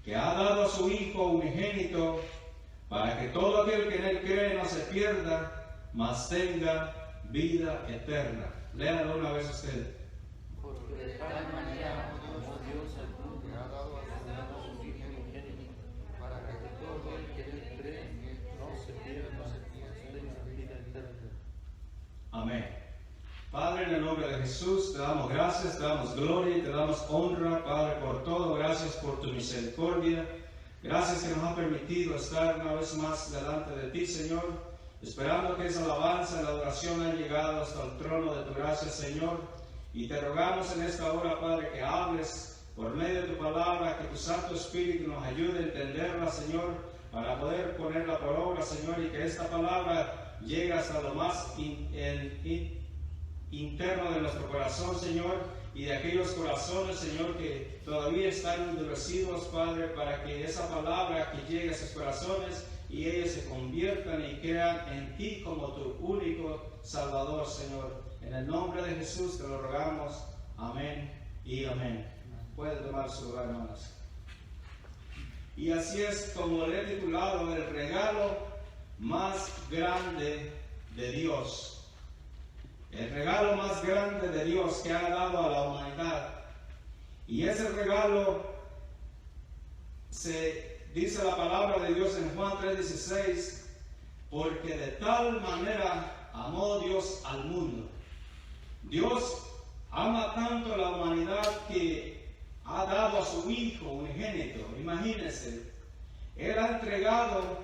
que ha dado a su Hijo unigénito, para que todo aquel que en él cree no se pierda, mas tenga vida eterna. Léalo una vez usted. Porque de tal manera amó Dios al mundo, que ha dado a su Hijo unigénito, para que todo el que en él cree no se pierda, tenga vida eterna. Amén. Padre, en el nombre de Jesús, te damos gracias, te damos gloria y te damos honra, Padre, por todo. Gracias por tu misericordia. Gracias que nos ha permitido estar una vez más delante de ti, Señor, esperando que esa alabanza y la adoración han llegado hasta el trono de tu gracia, Señor. Y te rogamos en esta hora, Padre, que hables por medio de tu palabra, que tu Santo Espíritu nos ayude a entenderla, Señor, para poder ponerla por obra, Señor, y que esta palabra llegue hasta lo más interno de nuestro corazón, Señor, y de aquellos corazones, Señor, que todavía están endurecidos, Padre, para que esa palabra que llegue a esos corazones y ellos se conviertan y crean en ti como tu único Salvador, Señor. En el nombre de Jesús te lo rogamos. Amén y amén. Puede tomar su lugar, hermanos. Y así es como le he titulado: el regalo más grande de Dios. El regalo más grande de Dios que ha dado a la humanidad. Y ese regalo dice la palabra de Dios en Juan 3:16, porque de tal manera amó Dios al mundo. Dios ama tanto a la humanidad que ha dado a su Hijo unigénito. Imagínense, Él ha entregado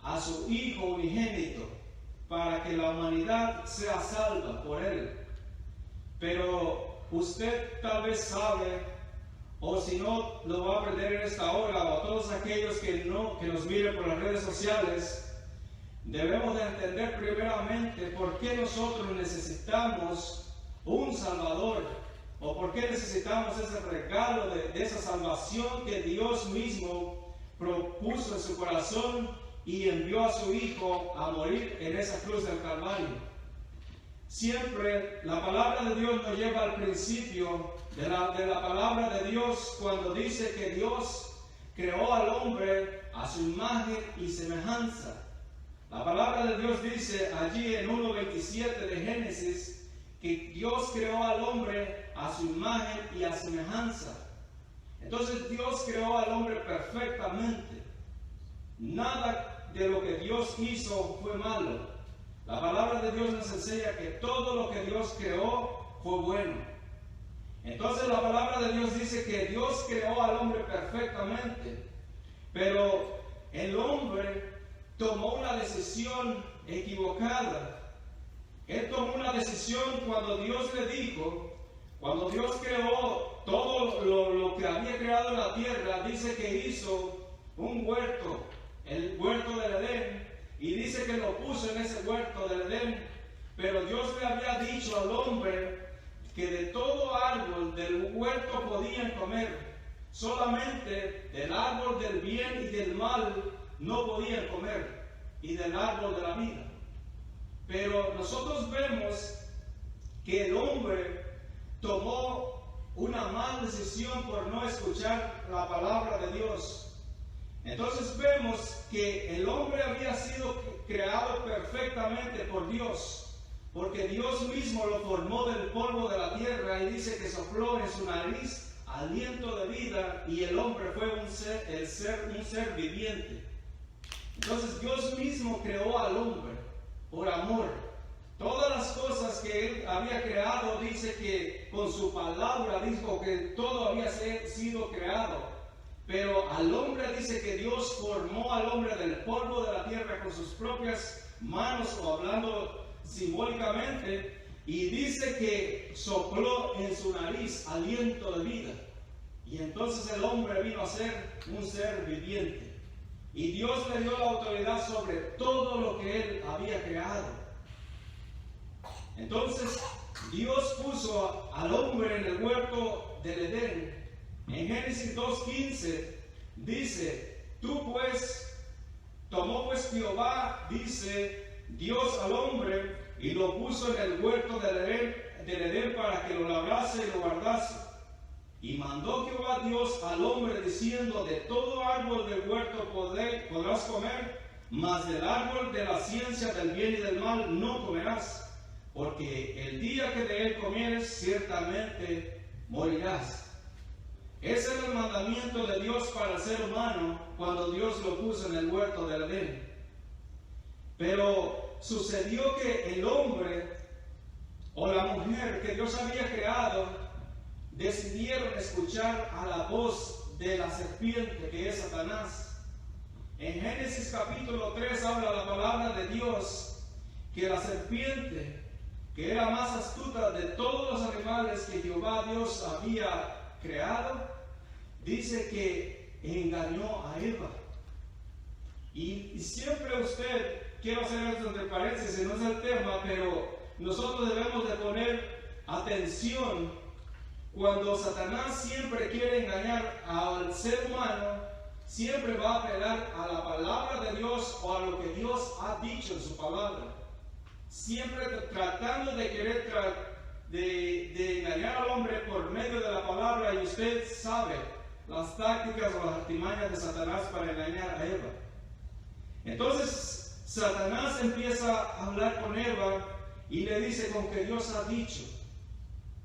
a su Hijo unigénito para que la humanidad sea salva por Él. Pero usted tal vez sabe, o si no lo va a aprender en esta hora, o todos aquellos que nos miren por las redes sociales, debemos de entender primeramente por qué nosotros necesitamos un Salvador, o por qué necesitamos ese regalo de esa salvación que Dios mismo propuso en su corazón y envió a su Hijo a morir en esa cruz del Calvario. Siempre la palabra de Dios nos lleva al principio de la palabra de Dios, cuando dice que Dios creó al hombre a su imagen y semejanza. La palabra de Dios dice allí en 1:27 de Génesis que Dios creó al hombre a su imagen y a semejanza. Entonces Dios creó al hombre perfectamente. Nada de lo que Dios hizo fue malo. La palabra de Dios nos enseña que todo lo que Dios creó fue bueno. Entonces la palabra de Dios dice que Dios creó al hombre perfectamente, pero el hombre tomó una decisión equivocada. Él tomó una decisión cuando Dios le dijo, cuando Dios creó todo lo que había creado en la tierra, dice que hizo un huerto, el huerto del Edén, y dice que lo puso en ese huerto del Edén, pero Dios le había dicho al hombre que de todo árbol del huerto podían comer, solamente del árbol del bien y del mal no podían comer, y del árbol de la vida. Pero nosotros vemos que el hombre tomó una mala decisión por no escuchar la palabra de Dios. Entonces vemos que el hombre había sido creado perfectamente por Dios, porque Dios mismo lo formó del polvo de la tierra y dice que sopló en su nariz aliento de vida y el hombre fue un ser viviente. Entonces Dios mismo creó al hombre por amor. Todas las cosas que Él había creado, dice que con su palabra dijo que todo había sido creado. Pero al hombre dice que Dios formó al hombre del polvo de la tierra con sus propias manos, o hablando simbólicamente, y dice que sopló en su nariz aliento de vida. Y entonces el hombre vino a ser un ser viviente. Y Dios le dio la autoridad sobre todo lo que Él había creado. Entonces Dios puso al hombre en el huerto del Edén. En Génesis 2:15 dice, tomó pues Jehová, dice Dios al hombre, y lo puso en el huerto del Edén para que lo labrase y lo guardase. Y mandó Jehová Dios al hombre diciendo, de todo árbol del huerto podrás comer, mas del árbol de la ciencia del bien y del mal no comerás, porque el día que de él comieres ciertamente morirás. Ese era el mandamiento de Dios para el ser humano cuando Dios lo puso en el huerto del Edén. Pero sucedió que el hombre o la mujer que Dios había creado decidieron escuchar a la voz de la serpiente, que es Satanás. En Génesis capítulo 3 habla la palabra de Dios que la serpiente, que era más astuta de todos los animales que Jehová Dios había creado, dice que engañó a Eva. Y siempre usted, quiero hacer esto entre paréntesis, no es el tema, pero nosotros debemos de poner atención. Cuando Satanás siempre quiere engañar al ser humano, siempre va a apelar a la palabra de Dios o a lo que Dios ha dicho en su palabra. Siempre tratando de querer de engañar al hombre por medio de la palabra, y usted sabe las tácticas o las artimañas de Satanás para engañar a Eva. Entonces Satanás empieza a hablar con Eva y le dice con que Dios ha dicho.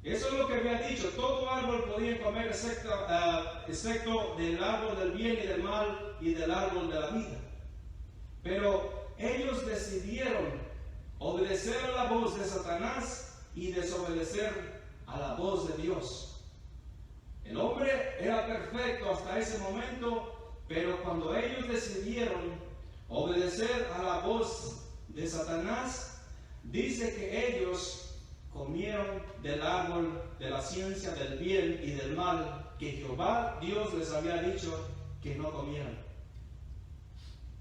Eso es lo que había dicho, todo árbol podían comer excepto del árbol del bien y del mal y del árbol de la vida. Pero ellos decidieron obedecer a la voz de Satanás y desobedecer a la voz de Dios. El hombre era perfecto hasta ese momento, pero cuando ellos decidieron obedecer a la voz de Satanás, dice que ellos comieron del árbol de la ciencia del bien y del mal que Jehová Dios les había dicho que no comieran.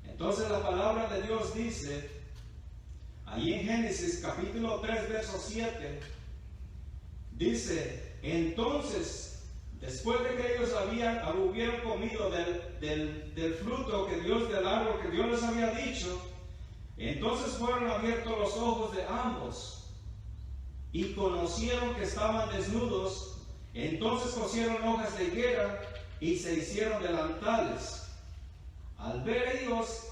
Entonces la palabra de Dios dice, ahí en Génesis capítulo 3 verso 7, dice, entonces, después de que ellos hubieran comido del fruto que Dios, del árbol que Dios les había dicho, entonces fueron abiertos los ojos de ambos, y conocieron que estaban desnudos. Entonces cosieron hojas de higuera y se hicieron delantales. Al ver ellos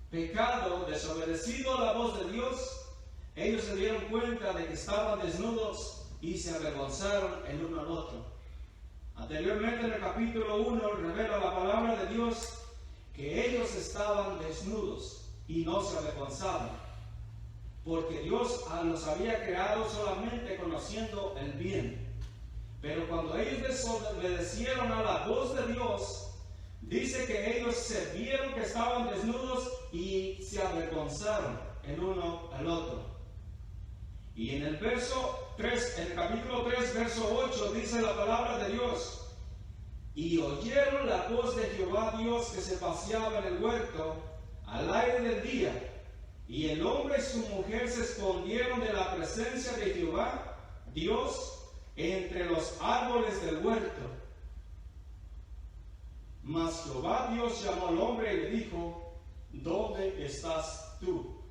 pecado, desobedecido a la voz de Dios, ellos se dieron cuenta de que estaban desnudos y se avergonzaron el uno al otro. Anteriormente en el capítulo 1 revela la palabra de Dios que ellos estaban desnudos y no se avergonzaban, porque Dios los había creado solamente conociendo el bien. Pero cuando ellos desobedecieron a la voz de Dios, dice que ellos se vieron que estaban desnudos y se avergonzaron el uno al otro. Y en el verso 3, en el capítulo 3, verso 8, dice la palabra de Dios: y oyeron la voz de Jehová Dios que se paseaba en el huerto al aire del día. Y el hombre y su mujer se escondieron de la presencia de Jehová Dios entre los árboles del huerto. Mas Jehová Dios llamó al hombre y le dijo: ¿dónde estás tú?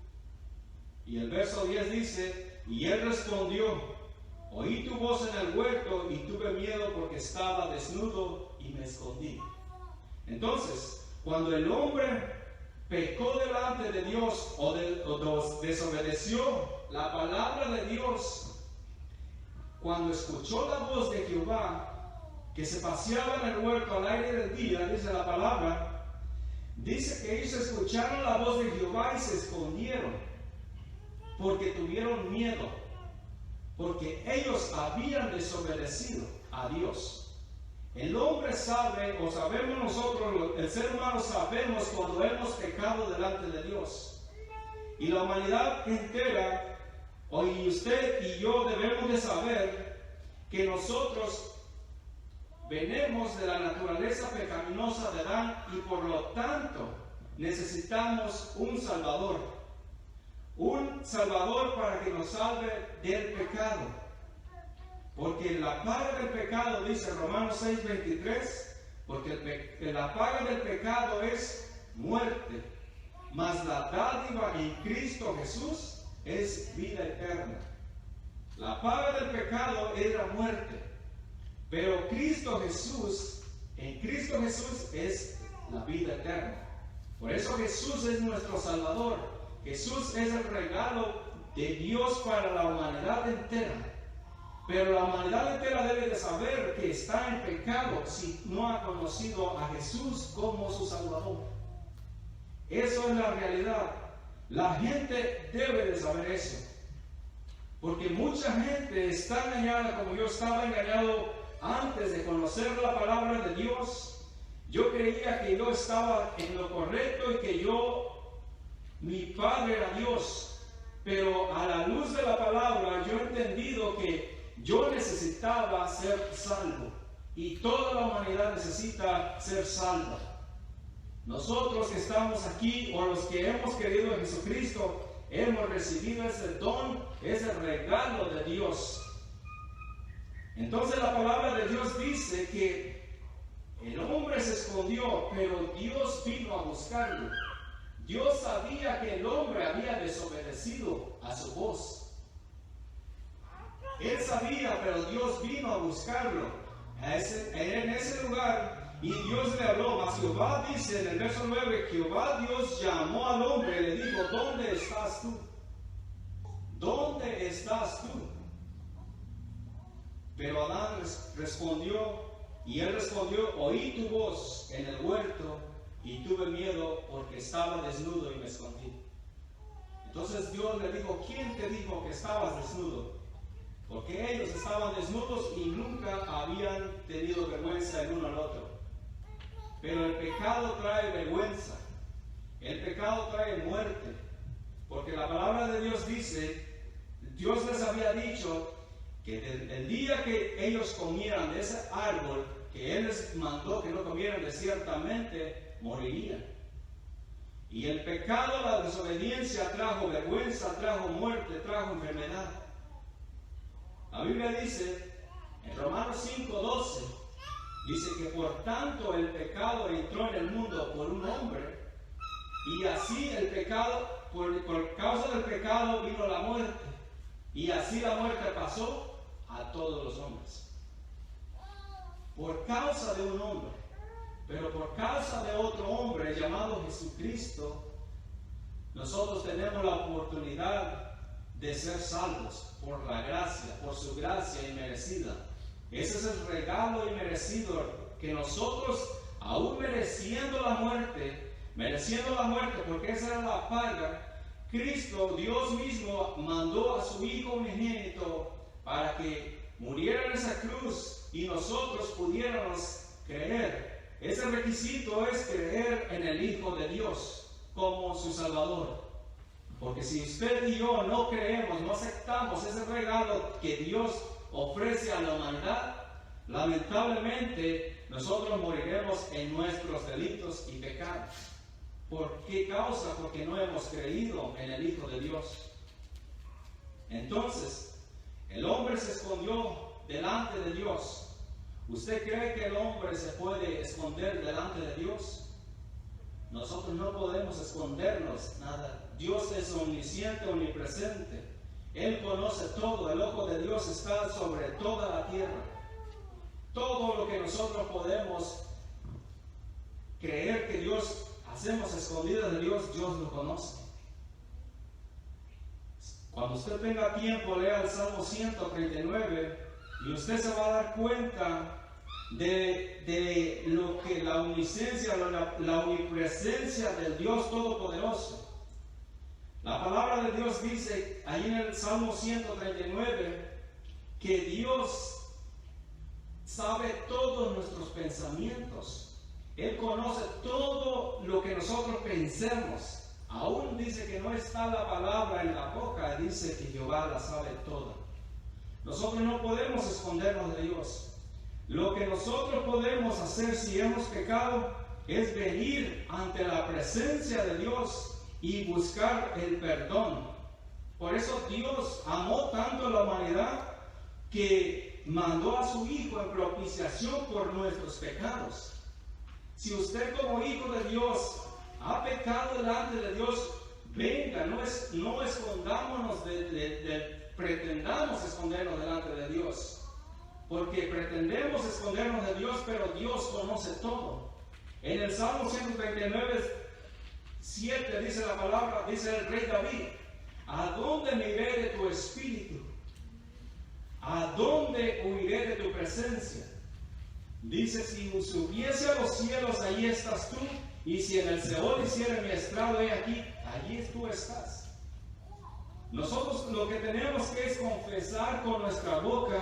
Y el verso 10 dice: y él respondió: oí tu voz en el huerto y tuve miedo porque estaba desnudo y me escondí. Entonces, cuando el hombre pecó delante de Dios o desobedeció la palabra de Dios, cuando escuchó la voz de Jehová que se paseaba en el huerto al aire del día, dice la palabra, dice que ellos escucharon la voz de Jehová y se escondieron porque tuvieron miedo, porque ellos habían desobedecido a Dios. El hombre sabe, o sabemos nosotros, el ser humano sabemos cuando hemos pecado delante de Dios. Y la humanidad entera, y usted y yo debemos de saber que nosotros venimos de la naturaleza pecaminosa de Adán y por lo tanto necesitamos un Salvador. Un Salvador para que nos salve del pecado. Porque la paga del pecado, dice Romanos 6:23, porque la paga del pecado es muerte, mas la dádiva en Cristo Jesús es vida eterna. La paga del pecado era muerte, Pero en Cristo Jesús es la vida eterna. Por eso Jesús es nuestro Salvador. Jesús es el regalo de Dios para la humanidad entera. Pero la humanidad entera debe de saber que está en pecado si no ha conocido a Jesús como su Salvador. Eso es la realidad. La gente debe de saber eso. Porque mucha gente está engañada como yo estaba engañado antes de conocer la palabra de Dios. Yo creía que yo estaba en lo correcto y que mi Padre era Dios. Pero a la luz de la palabra yo he entendido que yo necesitaba ser salvo. Y toda la humanidad necesita ser salva. Nosotros que estamos aquí o los que hemos creído en Jesucristo, hemos recibido ese don, ese regalo de Dios. Entonces la palabra de Dios dice que el hombre se escondió, pero Dios vino a buscarlo. Dios sabía que el hombre había desobedecido a su voz. Él sabía, pero Dios vino a buscarlo en ese lugar. Y Dios le habló, mas Jehová dice en el verso 9, Jehová Dios llamó al hombre y le dijo, ¿dónde estás tú? ¿Dónde estás tú? Pero Adán respondió, y él respondió, oí tu voz en el huerto y tuve miedo porque estaba desnudo y me escondí. Entonces Dios le dijo, ¿quién te dijo que estabas desnudo? Porque ellos estaban desnudos y nunca habían tenido vergüenza el uno al otro. Pero el pecado trae vergüenza, el pecado trae muerte, porque la palabra de Dios dice, Dios les había dicho que el día que ellos comieran de ese árbol que Él les mandó que no comieran, de ciertamente morirían. Y el pecado, la desobediencia trajo vergüenza, trajo muerte, trajo enfermedad. La Biblia dice en Romanos 5:12, dice que por tanto el pecado entró en el mundo por un hombre, y así el pecado, por causa del pecado vino la muerte, y así la muerte pasó a todos los hombres. Por causa de un hombre, pero por causa de otro hombre llamado Jesucristo, nosotros tenemos la oportunidad de ser salvos por la gracia, por su gracia inmerecida. Ese es el regalo inmerecido que nosotros, aún mereciendo la muerte, porque esa era la paga, Cristo, Dios mismo, mandó a su Hijo unigénito para que muriera en esa cruz y nosotros pudiéramos creer. Ese requisito es creer en el Hijo de Dios como su Salvador. Porque si usted y yo no creemos, no aceptamos ese regalo que Dios ofrece a la humanidad, lamentablemente nosotros moriremos en nuestros delitos y pecados. ¿Por qué causa? Porque no hemos creído en el Hijo de Dios. Entonces, el hombre se escondió delante de Dios. ¿Usted cree que el hombre se puede esconder delante de Dios? Nosotros no podemos escondernos nada. Dios es omnisciente, omnipresente. Él conoce todo. El ojo de Dios está sobre toda la tierra. Todo lo que nosotros podemos creer que Dios hacemos escondidas de Dios, Dios lo conoce. Cuando usted tenga tiempo, lea el Salmo 139 y usted se va a dar cuenta de lo que la omnisciencia, la omnipresencia del Dios Todopoderoso. La palabra de Dios dice ahí en el Salmo 139 que Dios sabe todos nuestros pensamientos. Él conoce todo lo que nosotros pensemos. Aún dice que no está la palabra en la boca, dice que Jehová la sabe toda. Nosotros no podemos escondernos de Dios. Lo que nosotros podemos hacer si hemos pecado es venir ante la presencia de Dios y buscar el perdón. Por eso Dios amó tanto a la humanidad que mandó a su Hijo en propiciación por nuestros pecados. Si usted como hijo de Dios ha pecado delante de Dios, venga, no escondámonos, pretendamos escondernos delante de Dios. porque pretendemos escondernos de Dios, pero Dios conoce todo. En el Salmo 139, 7 dice la palabra, dice el rey David: ¿a dónde me iré de tu espíritu? ¿A dónde huiré de tu presencia? Dice: si subiese a los cielos, allí estás tú, y si en el Seol hiciera mi estrado, he aquí, allí tú estás. Nosotros lo que tenemos que es confesar con nuestra boca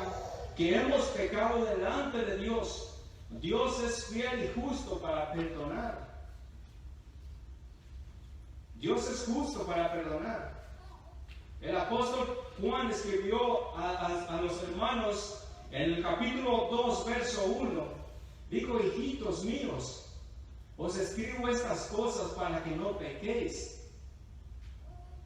que hemos pecado delante de Dios. Dios es fiel y justo para perdonar. Dios es justo para perdonar. El apóstol Juan escribió a los hermanos en el capítulo 2, verso 1. Dijo: hijitos míos, os escribo estas cosas para que no pequéis.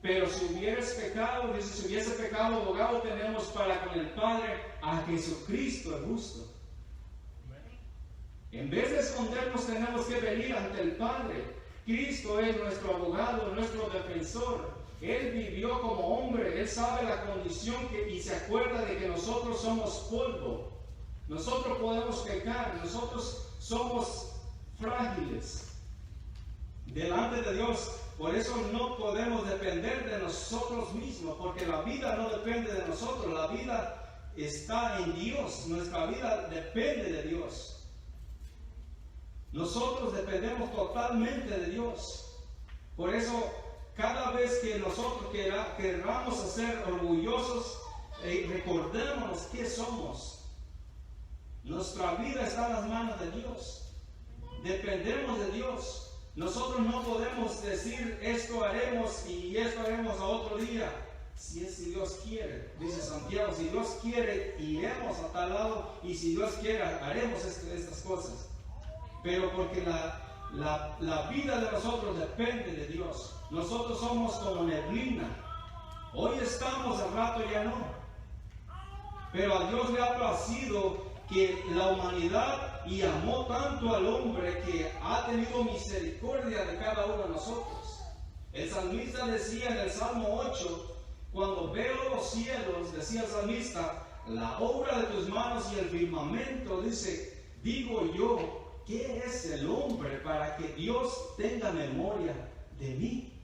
Pero si hubieres pecado, dice, si hubiese pecado, abogado tenemos para con el Padre, a Jesucristo el justo. En vez de escondernos, tenemos que venir ante el Padre. Cristo es nuestro abogado, nuestro defensor. Él vivió como hombre, Él sabe la condición y se acuerda de que nosotros somos polvo. Nosotros podemos pecar, nosotros somos frágiles delante de Dios. Por eso no podemos depender de nosotros mismos, porque la vida no depende de nosotros, la vida está en Dios, nuestra vida depende de Dios. Nosotros dependemos totalmente de Dios. Por eso, cada vez que nosotros queramos ser orgullosos, recordémonos qué somos. Nuestra vida está en las manos de Dios. Dependemos de Dios. Nosotros no podemos decir esto haremos y esto haremos a otro día. Si Dios quiere, dice Santiago, si Dios quiere, iremos a tal lado, y si Dios quiere, haremos estas cosas. Pero porque la vida de nosotros depende de Dios. Nosotros somos como neblina. Hoy estamos, al rato ya no. Pero a Dios le ha placido que la humanidad, y amó tanto al hombre, que ha tenido misericordia de cada uno de nosotros. El salmista decía en el Salmo 8: cuando veo los cielos, decía el salmista, la obra de tus manos y el firmamento, dice, digo yo, ¿qué es el hombre para que Dios tenga memoria de mí?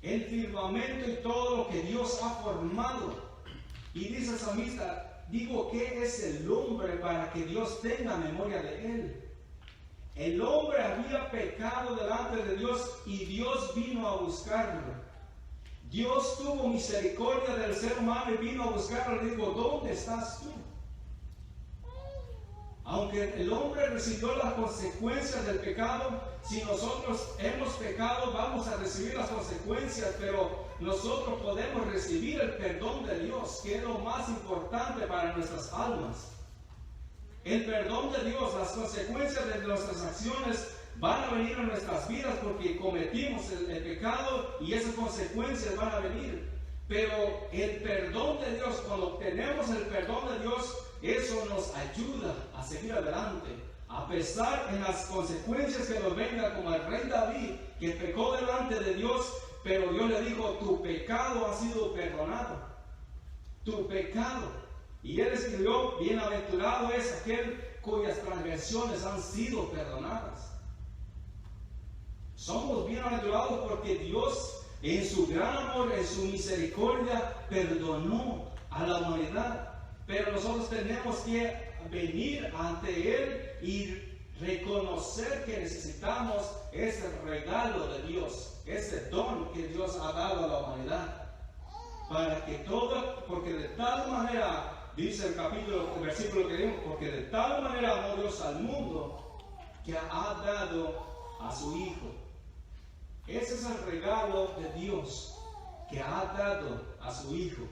El firmamento y todo lo que Dios ha formado. Y dice el salmista, digo, ¿qué es el hombre para que Dios tenga memoria de él? El hombre había pecado delante de Dios y Dios vino a buscarlo. Dios tuvo misericordia del ser humano y vino a buscarlo. Y dijo, ¿dónde estás tú? Aunque el hombre recibió las consecuencias del pecado, si nosotros hemos pecado, vamos a recibir las consecuencias, pero nosotros podemos recibir el perdón de Dios, que es lo más importante para nuestras almas. El perdón de Dios, las consecuencias de nuestras acciones van a venir en nuestras vidas porque cometimos el pecado y esas consecuencias van a venir. Pero el perdón de Dios, cuando obtenemos el perdón de Dios, eso nos ayuda a seguir adelante. A pesar de las consecuencias que nos vengan, como el rey David, que pecó delante de Dios, pero Dios le dijo, tu pecado ha sido perdonado. Tu pecado. Y él escribió, bienaventurado es aquel cuyas transgresiones han sido perdonadas. Somos bienaventurados porque Dios, en su gran amor, en su misericordia, perdonó a la humanidad. Pero nosotros tenemos que venir ante Él y reconocer que necesitamos ese regalo de Dios, ese don que Dios ha dado a la humanidad. Para que todo, porque de tal manera, dice el versículo que dimos, porque de tal manera amó Dios al mundo que ha dado a su Hijo. Ese es el regalo de Dios, que ha dado a su Hijo.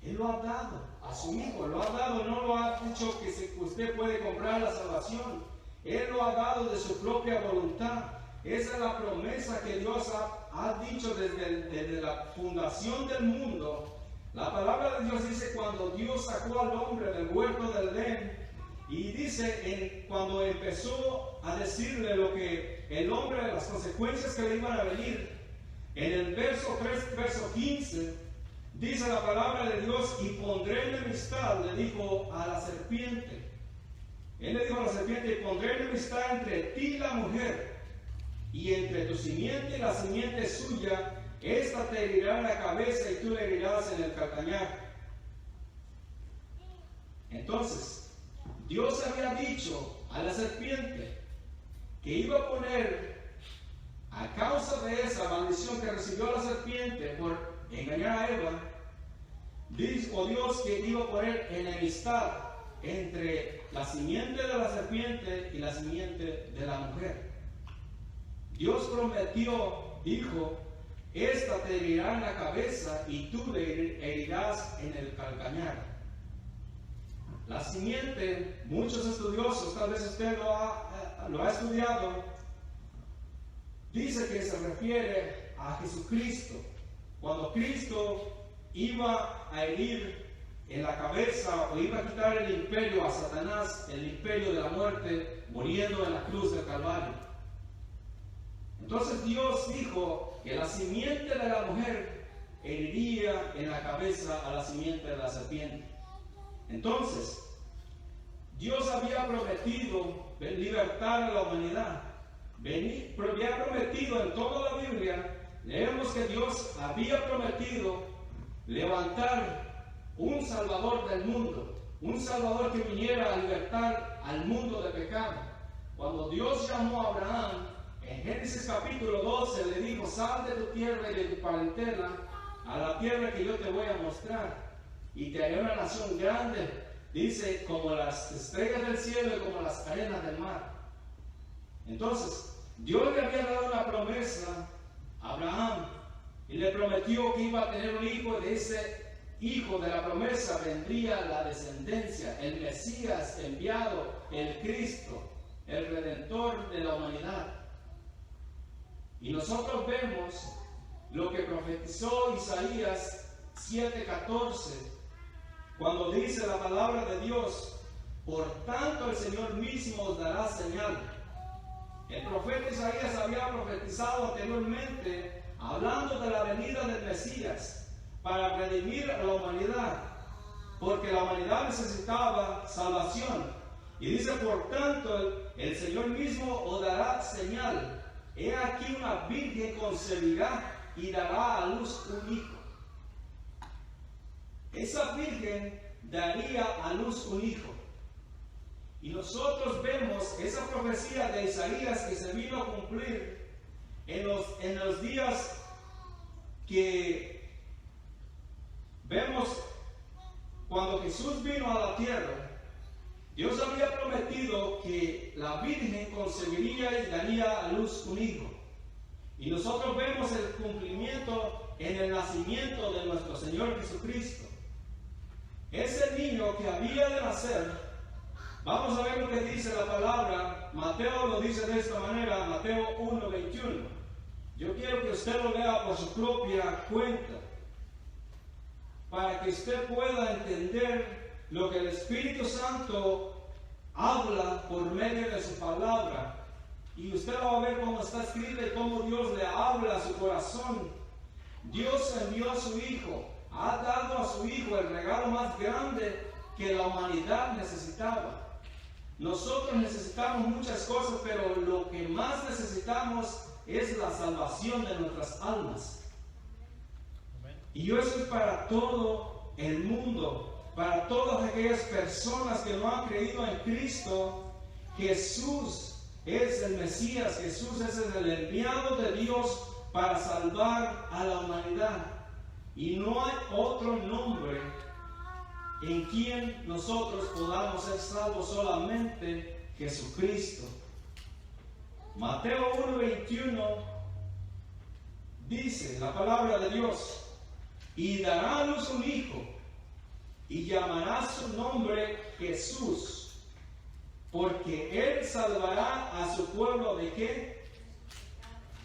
Él lo ha dado a su Hijo, lo ha dado, no lo ha dicho que usted puede comprar la salvación. Él lo ha dado de su propia voluntad. Esa es la promesa que Dios ha dicho desde la fundación del mundo. La palabra de Dios dice cuando Dios sacó al hombre del huerto del Edén, y dice cuando empezó a decirle lo que el hombre, las consecuencias que le iban a venir, en el verso 3, verso 15, dice la palabra de Dios, y pondré enemistad, le dijo a la serpiente. Él le dijo a la serpiente, y pondré enemistad entre ti y la mujer, y entre tu simiente y la simiente suya. Esta te herirá en la cabeza y tú le herirás en el calcañar. Entonces, Dios había dicho a la serpiente que iba a poner, a causa de esa maldición que recibió la serpiente por engañar a Eva, dijo Dios que iba a poner enemistad entre la simiente de la serpiente y la simiente de la mujer. Dios prometió, dijo, esta te herirá en la cabeza y tú le herirás en el calcañar. La simiente, muchos estudiosos, tal vez usted lo ha estudiado, dice que se refiere a Jesucristo. Cuando Cristo iba a herir en la cabeza o iba a quitar el imperio a Satanás, el imperio de la muerte, muriendo en la cruz del Calvario. Entonces Dios dijo que la simiente de la mujer heriría en la cabeza a la simiente de la serpiente. Entonces, Dios había prometido libertar a la humanidad. Había prometido en toda la Biblia, leemos que Dios había prometido levantar un Salvador del mundo, un Salvador que viniera a libertar al mundo de pecado. Cuando Dios llamó a Abraham, en Génesis capítulo 12 le dijo, sal de tu tierra y de tu parentela a la tierra que yo te voy a mostrar, y te haré una nación grande, dice, como las estrellas del cielo y como las arenas del mar. Entonces, Dios le había dado una promesa a Abraham y le prometió que iba a tener un hijo, y de ese hijo de la promesa vendría la descendencia, el Mesías enviado, el Cristo, el Redentor de la humanidad. Y nosotros vemos lo que profetizó Isaías 7:14, cuando dice la palabra de Dios, por tanto el Señor mismo os dará señal. El profeta Isaías había profetizado anteriormente, hablando de la venida del Mesías, para redimir a la humanidad, porque la humanidad necesitaba salvación. Y dice, por tanto, el Señor mismo os dará señal. He aquí una virgen concebirá y dará a luz un hijo. Esa virgen daría a luz un hijo. Y nosotros vemos esa profecía de Isaías que se vino a cumplir en los días que vemos cuando Jesús vino a la tierra. Dios había prometido que la Virgen concebiría y daría a luz un hijo. Y nosotros vemos el cumplimiento en el nacimiento de nuestro Señor Jesucristo. Ese niño que había de nacer, vamos a ver lo que dice la palabra. Mateo lo dice de esta manera, Mateo 1:21. Yo quiero que usted lo lea por su propia cuenta, para que usted pueda entender lo que el Espíritu Santo habla por medio de su palabra. Y usted va a ver cómo está escrito y cómo Dios le habla a su corazón. Dios envió a su Hijo, ha dado a su Hijo el regalo más grande que la humanidad necesitaba. Nosotros necesitamos muchas cosas, pero lo que más necesitamos es la salvación de nuestras almas. Y eso es para todo el mundo. Para todas aquellas personas que no han creído en Cristo, Jesús es el Mesías, Jesús es el enviado de Dios para salvar a la humanidad. Y no hay otro nombre en quien nosotros podamos ser salvos, solamente Jesucristo. Mateo 1:21 dice la palabra de Dios, y dará a luz un hijo, y llamará su nombre Jesús, porque él salvará a su pueblo ¿de qué?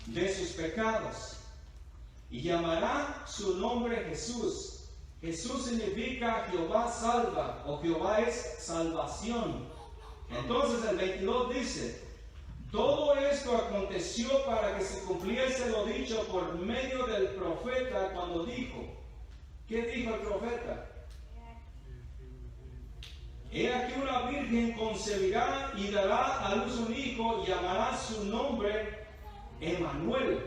De sus pecados. Y llamará su nombre Jesús. Jesús significa Jehová salva, o Jehová es salvación. Entonces el 22 dice, todo esto aconteció para que se cumpliese lo dicho por medio del profeta cuando dijo, ¿Qué dijo el profeta? He aquí una virgen concebirá y dará a luz un hijo y llamará su nombre Emmanuel.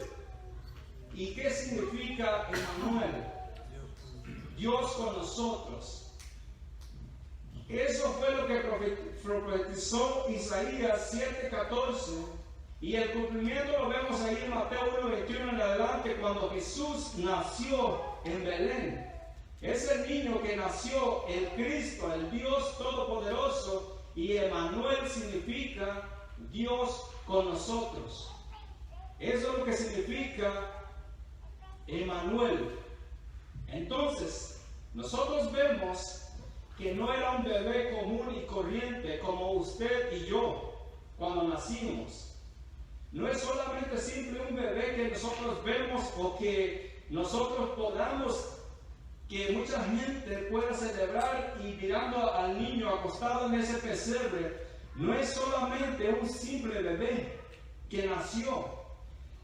¿Y qué significa Emmanuel? Dios con nosotros. Eso fue lo que profetizó Isaías 7:14, y el cumplimiento lo vemos ahí en Mateo 1:21 en adelante, cuando Jesús nació en Belén. Ese niño que nació, el Cristo, el Dios Todopoderoso, y Emmanuel significa Dios con nosotros. Eso es lo que significa Emmanuel. Entonces, nosotros vemos que no era un bebé común y corriente como usted y yo cuando nacimos. No es solamente simple un bebé que nosotros vemos o que nosotros podamos, que mucha gente pueda celebrar y mirando al niño acostado en ese pesebre. No es solamente un simple bebé que nació.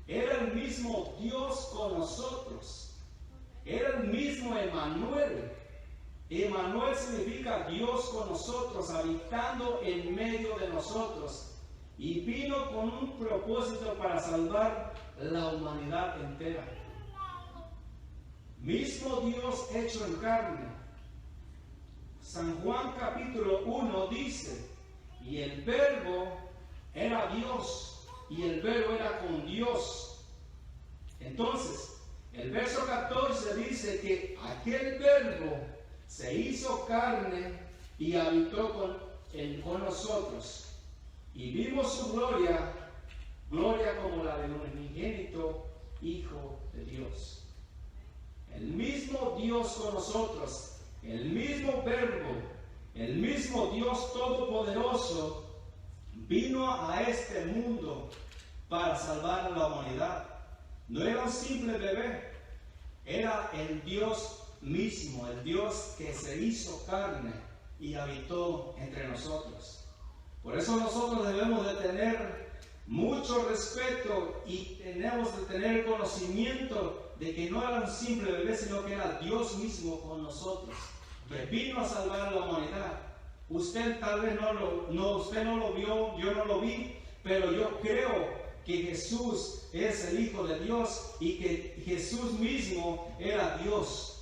Era el mismo Dios con nosotros. Era el mismo Emmanuel. Emmanuel significa Dios con nosotros, habitando en medio de nosotros. Y vino con un propósito para salvar la humanidad entera. Mismo Dios hecho en carne. San Juan capítulo 1 dice, y el verbo era Dios, y el verbo era con Dios. Entonces, el verso 14 dice que aquel verbo se hizo carne y habitó con nosotros. Y vimos su gloria, gloria como la del unigénito Hijo de Dios. El mismo Dios con nosotros, el mismo verbo, el mismo Dios todopoderoso vino a este mundo para salvar a la humanidad. No era un simple bebé, era el Dios mismo, el Dios que se hizo carne y habitó entre nosotros. Por eso nosotros debemos de tener mucho respeto y tenemos de tener conocimiento de que no era un simple bebé, sino que era Dios mismo con nosotros, que vino a salvar a la humanidad. Usted tal vez usted no lo vio, yo no lo vi, pero yo creo que Jesús es el Hijo de Dios y que Jesús mismo era Dios.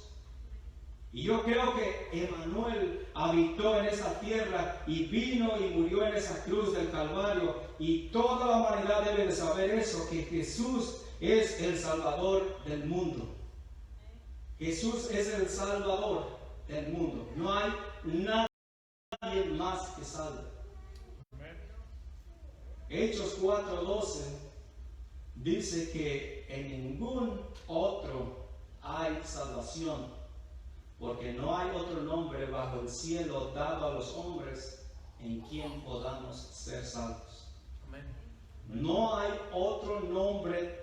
Y yo creo que Emmanuel habitó en esa tierra y vino y murió en esa cruz del Calvario. Y toda la humanidad debe de saber eso, que Jesús es el Salvador del mundo. Jesús es el Salvador del mundo. No hay nadie más que salve. Hechos 4:12 dice que en ningún otro hay salvación, porque no hay otro nombre bajo el cielo dado a los hombres en quien podamos ser salvos. Amén. No hay otro nombre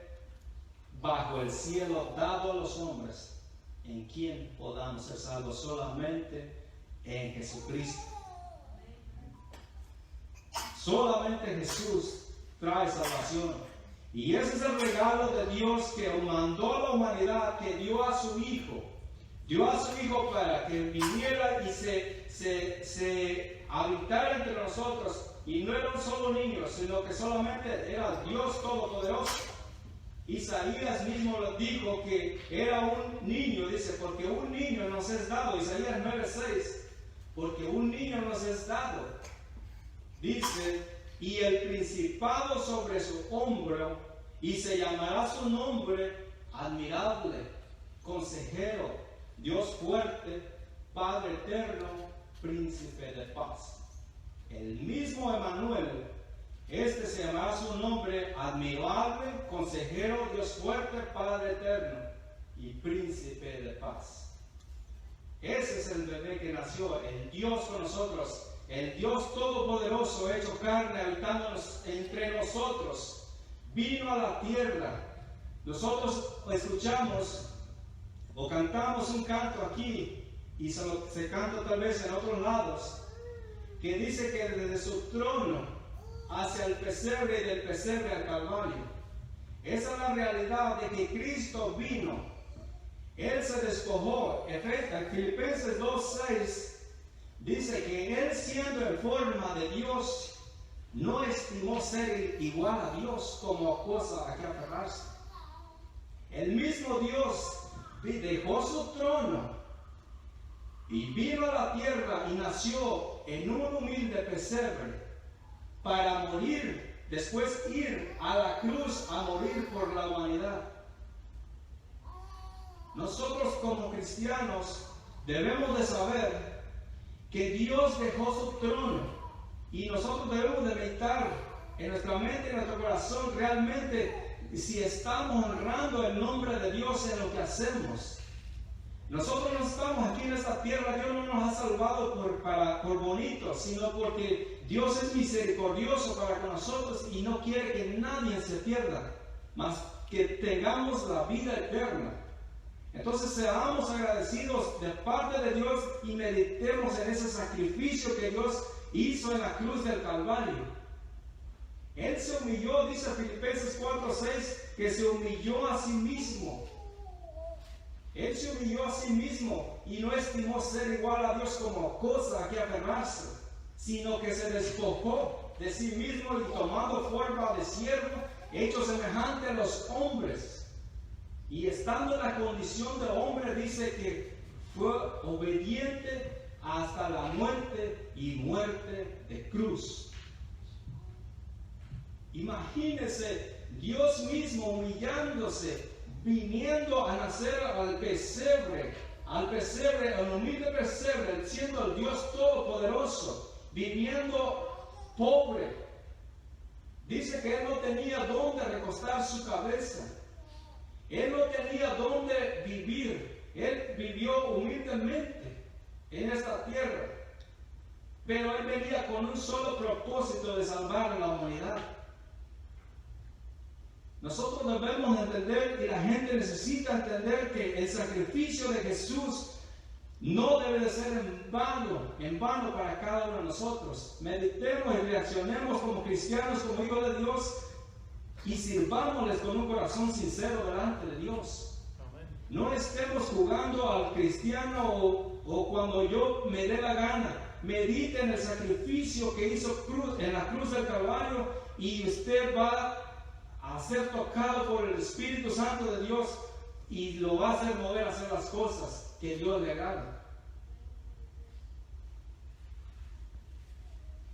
bajo el cielo dado a los hombres en quien podamos ser salvos, solamente en Jesucristo. Solamente Jesús trae salvación. Y ese es el regalo de Dios que mandó a la humanidad, que dio a su Hijo. Dio a su Hijo para que viniera y se habitara entre nosotros. Y no era un solo niño, sino que solamente era Dios Todopoderoso. Isaías mismo lo dijo que era un niño, dice, porque un niño nos es dado. Isaías 9:6, porque un niño nos es dado. Dice, y el principado sobre su hombro, y se llamará su nombre admirable, consejero, Dios fuerte, Padre eterno, príncipe de paz. El mismo Emmanuel, se llamará su nombre admirable, consejero, Dios fuerte, Padre eterno y príncipe de paz. Ese es el bebé que nació, el Dios con nosotros, el Dios todopoderoso hecho carne, habitando entre nosotros. Vino a la tierra. Nosotros escuchamos o cantamos un canto aquí, y se canta tal vez en otros lados, que dice que desde su trono hacia el pesebre y del pesebre al Calvario. Esa es la realidad de que Cristo vino. Él se despojó. Filipenses 2:6 dice que Él, siendo en forma de Dios, no estimó ser igual a Dios como cosa a que aferrarse. El mismo Dios dejó su trono y vino a la tierra y nació en un humilde pesebre para morir, después ir a la cruz a morir por la humanidad. Nosotros como cristianos debemos de saber que Dios dejó su trono y nosotros debemos de meditar en nuestra mente y en nuestro corazón realmente si estamos honrando el nombre de Dios en lo que hacemos. Nosotros no estamos aquí en esta tierra, Dios no nos ha salvado por bonitos, sino porque Dios es misericordioso para con nosotros y no quiere que nadie se pierda, mas que tengamos la vida eterna. Entonces seamos agradecidos de parte de Dios y meditemos en ese sacrificio que Dios hizo en la cruz del Calvario. Él se humilló, dice Filipenses 4:6, que se humilló a sí mismo. Él se humilló a sí mismo y no estimó ser igual a Dios como cosa a que aferrarse, sino que se despojó de sí mismo y tomando forma de siervo, hecho semejante a los hombres. Y estando en la condición de hombre, dice que fue obediente hasta la muerte y muerte de cruz. Imagínese Dios mismo humillándose, viniendo a nacer al pesebre, al humilde pesebre, siendo el Dios todopoderoso, viniendo pobre. Dice que Él no tenía dónde recostar su cabeza. Él no tenía dónde vivir. Él vivió humildemente en esta tierra. Pero Él venía con un solo propósito de salvar a la humanidad. Nosotros debemos entender y la gente necesita entender que el sacrificio de Jesús no debe de ser en vano para cada uno de nosotros. Meditemos y reaccionemos como cristianos, como hijos de Dios y sirvámosles con un corazón sincero delante de Dios. No estemos jugando al cristiano o cuando yo me dé la gana. Medite en el sacrificio que hizo en la cruz del Calvario y usted va a ser tocado por el Espíritu Santo de Dios y lo va a hacer mover a hacer las cosas que Dios le agrada.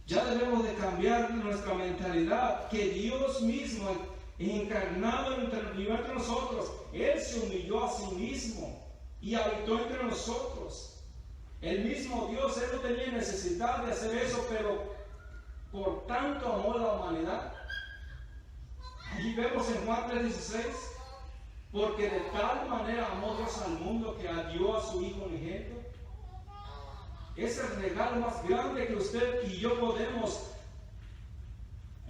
Ya debemos de cambiar nuestra mentalidad, que Dios mismo, encarnado entre nosotros, Él se humilló a sí mismo y habitó entre nosotros. El mismo Dios, Él no tenía necesidad de hacer eso, pero por tanto amó a la humanidad. Allí vemos en Juan 3:16, porque de tal manera amó Dios al mundo que dio a su Hijo unigénito. Es el regalo más grande que usted y yo podemos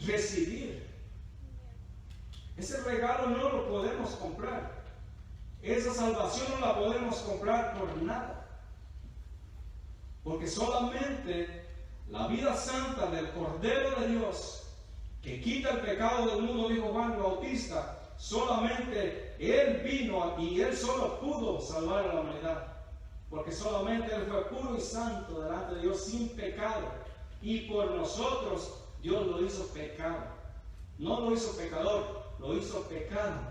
recibir. Ese regalo no lo podemos comprar. Esa salvación no la podemos comprar por nada. Porque solamente la vida santa del Cordero de Dios, que quita el pecado del mundo, dijo Juan el Bautista, solamente Él vino y Él solo pudo salvar a la humanidad. Porque solamente Él fue puro y santo delante de Dios, sin pecado. Y por nosotros Dios lo hizo pecado. No lo hizo pecador, lo hizo pecado.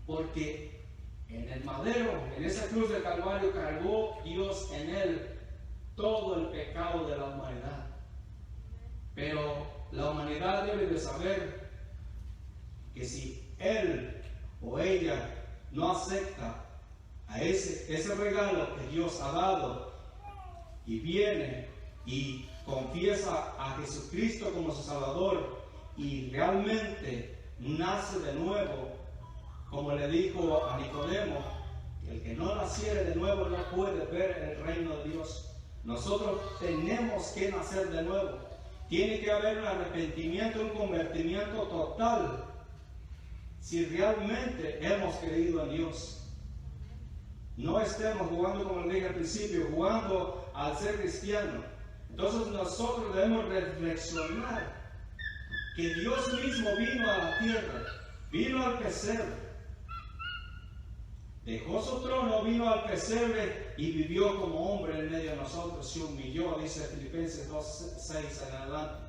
Porque en el madero, en esa cruz del Calvario, cargó Dios en Él todo el pecado de la humanidad. Pero la humanidad debe de saber que si él o ella no acepta a ese regalo que Dios ha dado y viene y confiesa a Jesucristo como su Salvador y realmente nace de nuevo, como le dijo a Nicodemo, el que no naciere de nuevo no puede ver el reino de Dios. Nosotros tenemos que nacer de nuevo. Tiene que haber un arrepentimiento, un convertimiento total si realmente hemos creído en Dios. No estemos jugando, como le dije al principio, jugando al ser cristiano. Entonces nosotros debemos reflexionar que Dios mismo vino a la tierra, vino al pesebre, Dejó su trono, vino al pesebre y vivió como hombre en medio de nosotros. Se humilló, dice Filipenses 2:6 en adelante.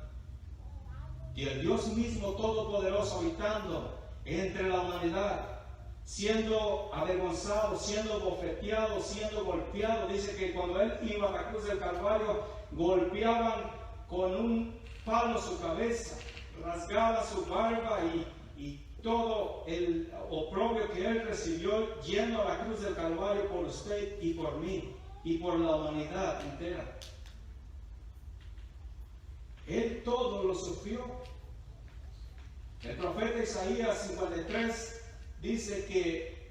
Y el Dios mismo todopoderoso habitando entre la humanidad, siendo avergonzado, siendo bofeteado, siendo golpeado. Dice que cuando él iba a la cruz del Calvario, golpeaban con un palo su cabeza, rasgaba su barba y todo el oprobio que él recibió yendo a la cruz del Calvario por usted y por mí y por la humanidad entera. Él todo lo sufrió. El profeta Isaías 53 dice que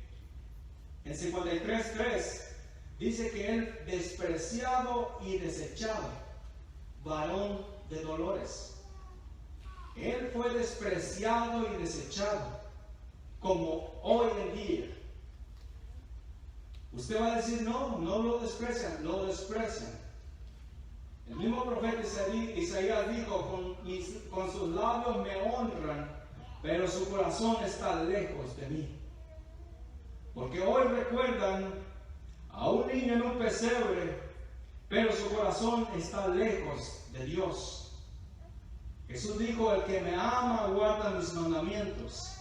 en 53:3 dice que él despreciado y desechado, varón de dolores. Él fue despreciado y desechado, como hoy en día. Usted va a decir, no lo desprecian, lo desprecian. El mismo profeta Isaías dijo, con sus labios me honran, pero su corazón está lejos de mí. Porque hoy recuerdan a un niño en un pesebre, pero su corazón está lejos de Dios. Jesús dijo, el que me ama guarda mis mandamientos.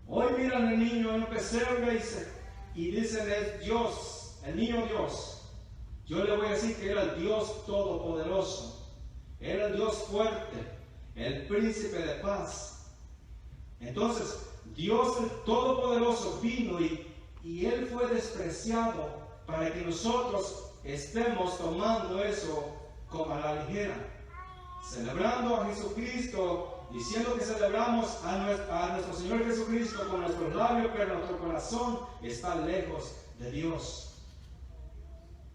Hoy miran al niño en un pesebre y dicen, es Dios, el niño Dios. Yo le voy a decir que era el Dios todopoderoso, era el Dios fuerte, el príncipe de paz. Entonces, Dios el todopoderoso vino y él fue despreciado para que nosotros estemos tomando eso como a la ligera. Celebrando a Jesucristo, diciendo que celebramos a nuestro Señor Jesucristo con nuestros labios, pero nuestro corazón está lejos de Dios.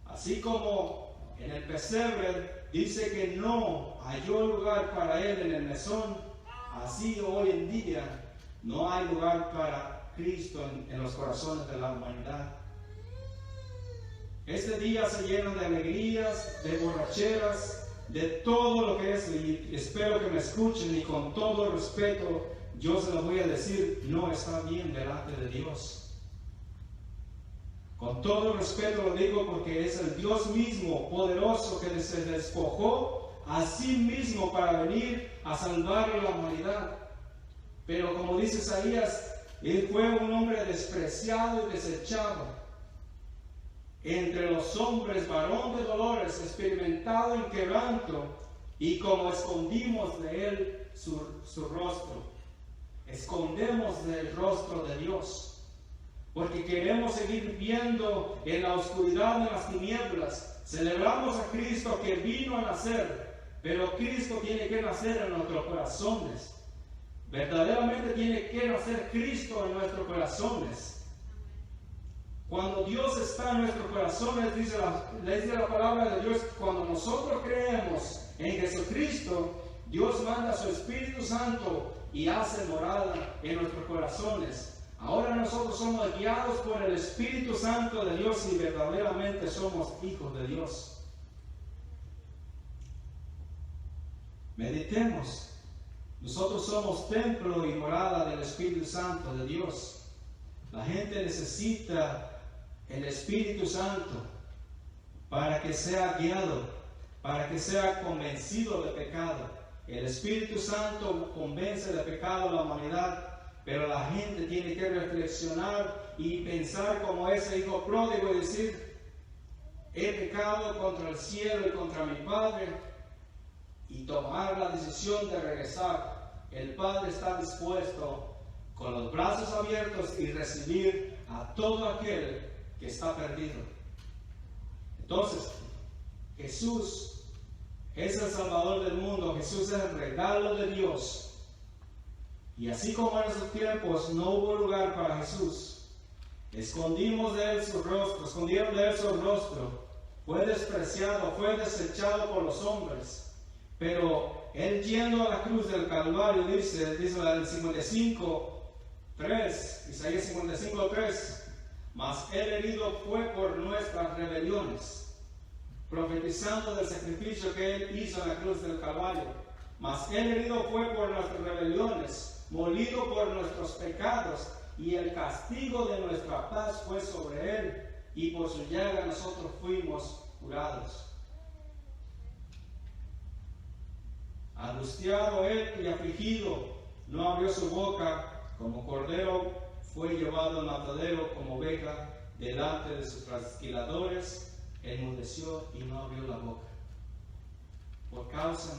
Así como en el pesebre dice que no halló lugar para él en el mesón, así hoy en día no hay lugar para Cristo en los corazones de la humanidad. Este día se llena de alegrías, de borracheras, de todo lo que es, y espero que me escuchen, y con todo respeto yo se lo voy a decir, no está bien delante de Dios. Con todo respeto lo digo porque es el Dios mismo poderoso que se despojó a sí mismo para venir a salvar a la humanidad. Pero como dice Isaías, él fue un hombre despreciado y desechado entre los hombres, varón de dolores, experimentado en quebranto, y como escondimos de él su rostro. Escondemos del rostro de Dios, porque queremos seguir viviendo en la oscuridad, en las tinieblas. Celebramos a Cristo que vino a nacer, pero Cristo tiene que nacer en nuestros corazones. Verdaderamente tiene que nacer Cristo en nuestros corazones. Cuando Dios está en nuestros corazones, dice la palabra de Dios, cuando nosotros creemos en Jesucristo, Dios manda a su Espíritu Santo y hace morada en nuestros corazones. Ahora nosotros somos guiados por el Espíritu Santo de Dios y verdaderamente somos hijos de Dios. Meditemos. Nosotros somos templo y morada del Espíritu Santo de Dios. La gente necesita el Espíritu Santo para que sea guiado, para que sea convencido de pecado. El Espíritu Santo convence de pecado a la humanidad, pero la gente tiene que reflexionar y pensar como ese hijo pródigo y decir, he pecado contra el cielo y contra mi Padre, y tomar la decisión de regresar. El Padre está dispuesto con los brazos abiertos y recibir a todo aquel que está perdido. Entonces, Jesús es el Salvador del mundo, Jesús es el regalo de Dios. Y así como en esos tiempos no hubo lugar para Jesús, escondieron de él su rostro, fue despreciado, fue desechado por los hombres. Pero él yendo a la cruz del Calvario, dice el 55:3, Isaías 55:3, mas él herido fue por nuestras rebeliones, profetizando del sacrificio que él hizo en la cruz del Calvario. Mas él herido fue por nuestras rebeliones, molido por nuestros pecados, y el castigo de nuestra paz fue sobre él, y por su llaga nosotros fuimos curados. Angustiado él y afligido, no abrió su boca, como cordero fue llevado al matadero, como oveja delante de sus trasquiladores, enmudeció y no abrió la boca. Por causa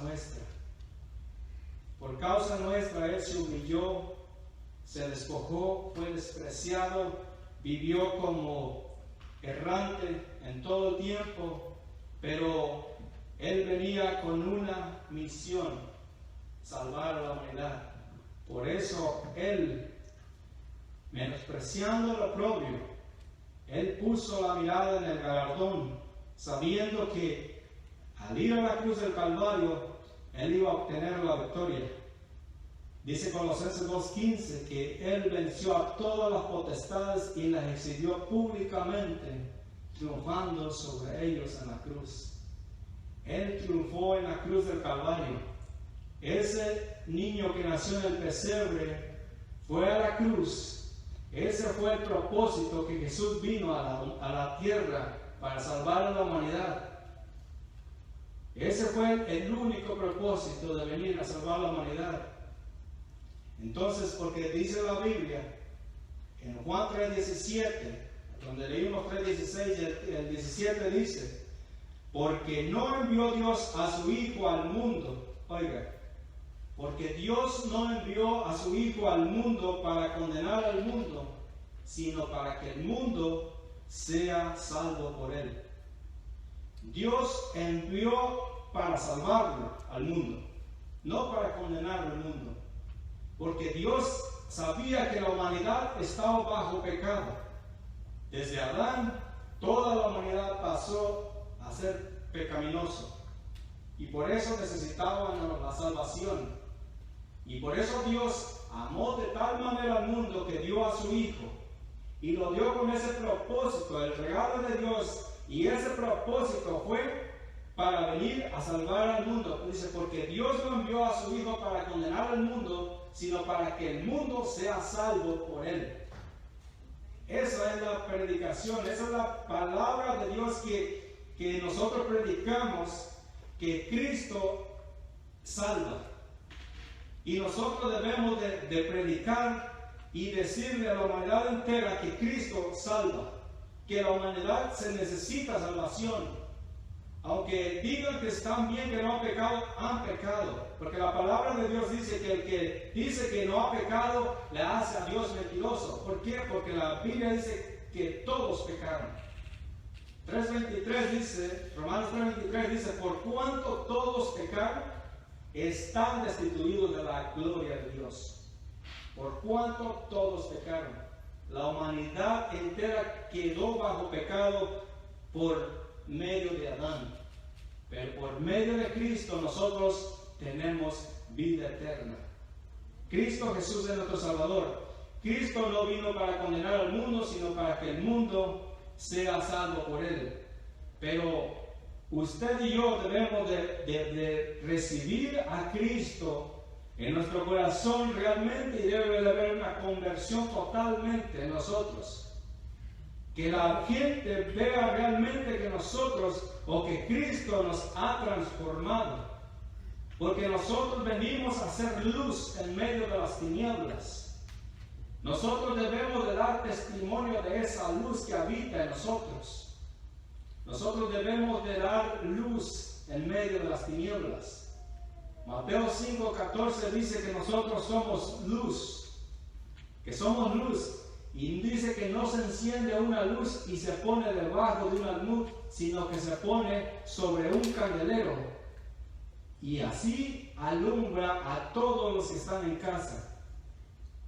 nuestra él se humilló, se despojó, fue despreciado, vivió como errante en todo el tiempo, pero él venía con una misión: salvar a la humanidad. Por eso él, menospreciando lo propio, él puso la mirada en el galardón, sabiendo que al ir a la cruz del Calvario, él iba a obtener la victoria. Dice Colosenses 2:15 que él venció a todas las potestades y las exhibió públicamente, triunfando sobre ellos en la cruz. Él triunfó en la cruz del Calvario. Ese niño que nació en el pesebre fue a la cruz. Ese fue el propósito que Jesús vino a la tierra para salvar a la humanidad. Ese fue el único propósito de venir a salvar a la humanidad. Entonces, porque dice la Biblia en Juan 3:17, donde leímos 3:16 y el 17 dice: porque no envió Dios a su Hijo al mundo. Oiga, porque Dios no envió a su Hijo al mundo para condenar al mundo, sino para que el mundo sea salvo por él. Dios envió para salvarlo al mundo, no para condenar al mundo. Porque Dios sabía que la humanidad estaba bajo pecado. Desde Adán, toda la humanidad pasó a ser pecaminoso. Y por eso necesitaban la salvación. Y por eso Dios amó de tal manera al mundo que dio a su Hijo. Y lo dio con ese propósito, el regalo de Dios. Y ese propósito fue para venir a salvar al mundo. Dice, porque Dios no envió a su Hijo para condenar al mundo, sino para que el mundo sea salvo por él. Esa es la predicación, esa es la palabra de Dios que nosotros predicamos, que Cristo salva. Y nosotros debemos de predicar y decirle a la humanidad entera que Cristo salva, que la humanidad se necesita salvación. Aunque digan que están bien, que no han pecado. Porque la palabra de Dios dice que el que dice que no ha pecado, le hace a Dios mentiroso. ¿Por qué? Porque la Biblia dice que todos pecaron. 3:23 dice, Romanos 3:23 dice, por cuanto todos pecaron, están destituidos de la gloria de Dios. Por cuanto todos pecaron. La humanidad entera quedó bajo pecado por medio de Adán, pero por medio de Cristo nosotros tenemos vida eterna. Cristo Jesús es nuestro Salvador. Cristo no vino para condenar al mundo, sino para que el mundo sea salvo por él. Pero usted y yo debemos de recibir a Cristo en nuestro corazón realmente, y debe de haber una conversión totalmente en nosotros. Que la gente vea realmente que nosotros, o que Cristo nos ha transformado. Porque nosotros venimos a ser luz en medio de las tinieblas. Nosotros debemos de dar testimonio de esa luz que habita en nosotros. Nosotros debemos de dar luz en medio de las tinieblas. Mateo 5:14 dice que nosotros somos luz. Que somos luz. Y dice que no se enciende una luz y se pone debajo de un almud, sino que se pone sobre un candelero. Y así alumbra a todos los que están en casa.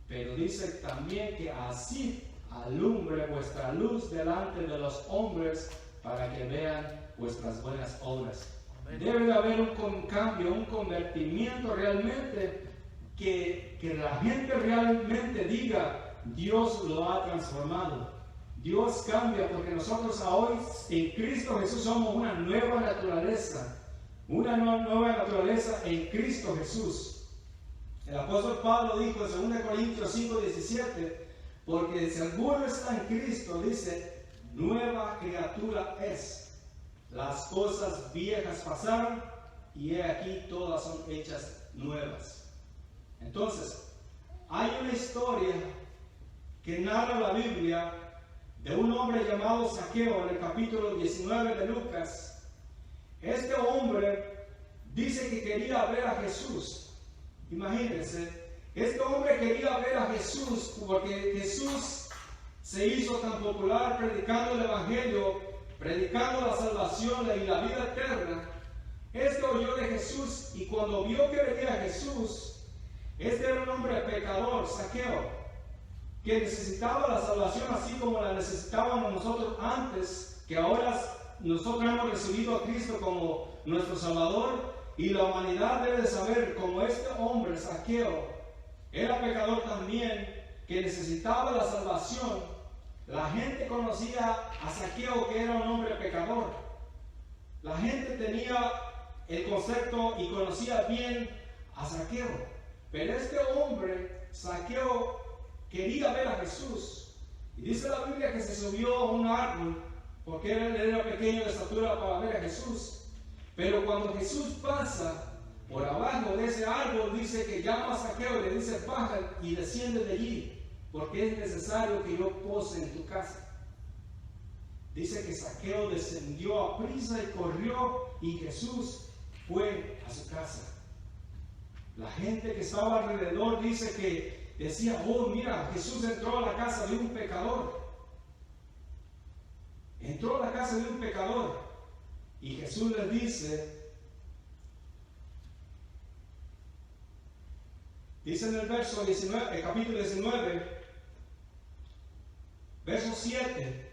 Pero dice también que así alumbre vuestra luz delante de los hombres, para que vean vuestras buenas obras. Amén. Debe de haber un cambio, un convertimiento realmente, que la gente realmente diga, Dios lo ha transformado. Dios cambia, porque nosotros hoy en Cristo Jesús somos una nueva naturaleza. Una nueva naturaleza en Cristo Jesús. El apóstol Pablo dijo en 2 Corintios 5:17, Porque si alguno está en Cristo, dice, nueva criatura es. Las cosas viejas pasaron y he aquí todas son hechas nuevas. Entonces, hay una historia que narra la Biblia de un hombre llamado Zaqueo en el capítulo 19 de Lucas. Este hombre dice que quería ver a Jesús. Imagínense, este hombre quería ver a Jesús porque Jesús se hizo tan popular predicando el Evangelio, predicando la salvación y la vida eterna. Este oyó de Jesús y cuando vio que venía Jesús, este era un hombre pecador, Zaqueo, que necesitaba la salvación así como la necesitábamos nosotros antes, que ahora nosotros hemos recibido a Cristo como nuestro Salvador, y la humanidad debe de saber, como este hombre, Zaqueo, era pecador también, que necesitaba la salvación. La gente conocía a Zaqueo que era un hombre pecador. La gente tenía el concepto y conocía bien a Zaqueo. Pero este hombre, Zaqueo, quería ver a Jesús. Y dice la Biblia que se subió a un árbol, porque él era pequeño de estatura para ver a Jesús. Pero cuando Jesús pasa por abajo de ese árbol, dice que llama a Zaqueo y le dice, baja y desciende de allí, porque es necesario que yo pose en tu casa. Dice que Zaqueo descendió a prisa y corrió, y Jesús fue a su casa. La gente que estaba alrededor dice que decía, oh mira, Jesús entró a la casa de un pecador. Entró a la casa de un pecador. Y Jesús les dice en el verso 19, el capítulo 19, verso 7,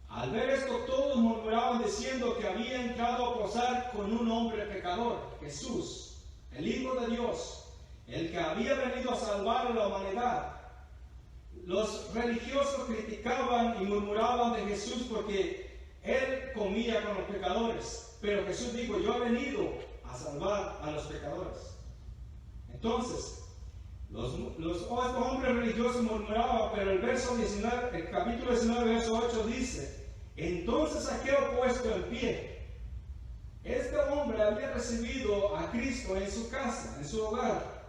al ver esto todos murmuraban diciendo que había entrado a posar con un hombre pecador, Jesús, el Hijo de Dios, el que había venido a salvar a la humanidad. Los religiosos criticaban y murmuraban de Jesús porque él comía con los pecadores, pero Jesús dijo, yo he venido a salvar a los pecadores. Entonces, los hombres religiosos murmuraban, pero el verso 19, el capítulo 19, verso 8 dice, entonces Zaqueo puesto en pie. Este hombre había recibido a Cristo en su casa, en su hogar.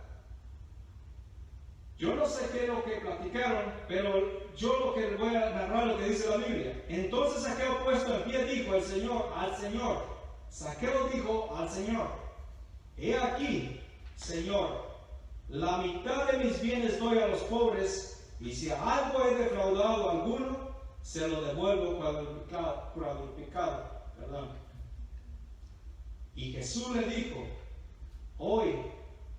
Yo no sé qué es lo que platicaron, pero yo lo que les voy a narrar lo que dice la Biblia. Entonces Zaqueo puesto en pie dijo al Señor, Zaqueo dijo al Señor, he aquí, Señor, la mitad de mis bienes doy a los pobres, y si algo he defraudado a alguno, se lo devuelvo cuadruplicado. Y Jesús le dijo, hoy